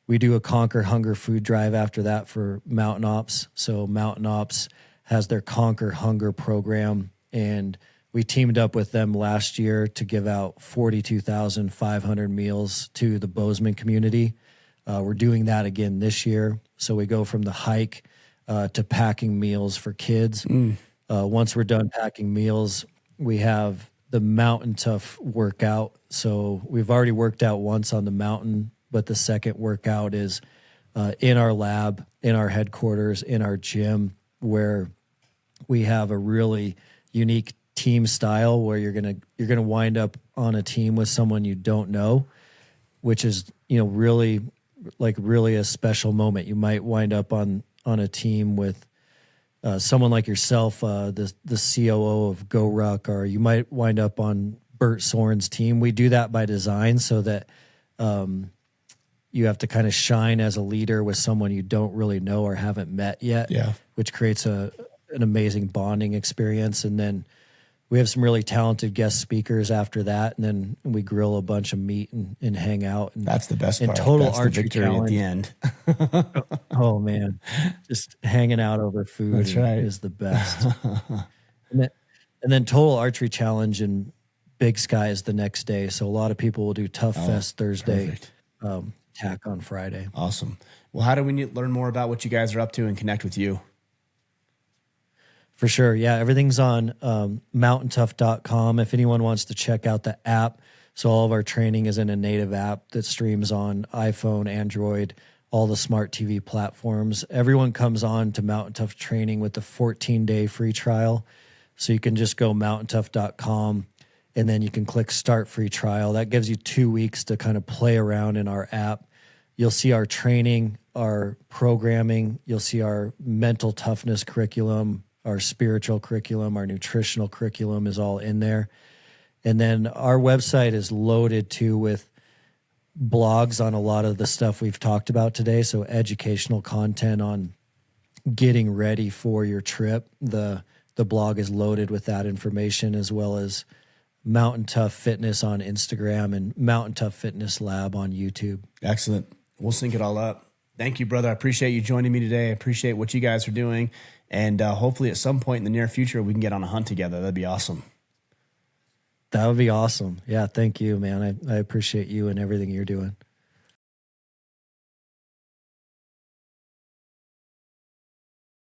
[SPEAKER 1] We do a Conquer Hunger food drive after that for Mountain Ops. So Mountain Ops has their Conquer Hunger program, and we teamed up with them last year to give out 42,500 meals to the Bozeman community. We're doing that again this year. So we go from the hike to packing meals for kids. Once we're done packing meals, we have the Mountain Tough workout. So we've already worked out once on the mountain, but the second workout is in our lab, in our headquarters, in our gym, where we have a really unique team style where you're gonna wind up on a team with someone you don't know, which is really a special moment. You might wind up on a team with someone like yourself, the COO of Go Ruck, or you might wind up on Bert Soren's team. We do that by design so that you have to kind of shine as a leader with someone you don't really know or haven't met yet, which creates an amazing bonding experience. And then we have some really talented guest speakers after that, and then we grill a bunch of meat and hang out. And
[SPEAKER 2] that's the best part.
[SPEAKER 1] Total
[SPEAKER 2] That's
[SPEAKER 1] archery
[SPEAKER 2] the victory
[SPEAKER 1] challenge.
[SPEAKER 2] at the end.
[SPEAKER 1] Oh man, just hanging out over food is the best. and then total archery challenge and Big Sky is the next day. So a lot of people will do Tuff Fest Thursday, tack on Friday.
[SPEAKER 2] Awesome. Well, how do we learn more about what you guys are up to and connect with you?
[SPEAKER 1] For sure. Yeah. Everything's on MTNTOUGH.com. If anyone wants to check out the app, so all of our training is in a native app that streams on iPhone, Android, all the smart TV platforms. Everyone comes on to Mountain Tough training with the 14-day free trial. So you can just go MTNTOUGH.com and then you can click start free trial. That gives you 2 weeks to kind of play around in our app. You'll see our training, our programming. You'll see our mental toughness curriculum, our spiritual curriculum, our nutritional curriculum is all in there. And then our website is loaded too with blogs on a lot of the stuff we've talked about today. So educational content on getting ready for your trip. The blog is loaded with that information, as well as Mountain Tough Fitness on Instagram and Mountain Tough Fitness Lab on YouTube.
[SPEAKER 2] Excellent. We'll sync it all up. Thank you, brother. I appreciate you joining me today. I appreciate what you guys are doing. And hopefully at some point in the near future, we can get on a hunt together. That'd be awesome.
[SPEAKER 1] That would be awesome. Yeah, thank you, man. I appreciate you and everything you're doing.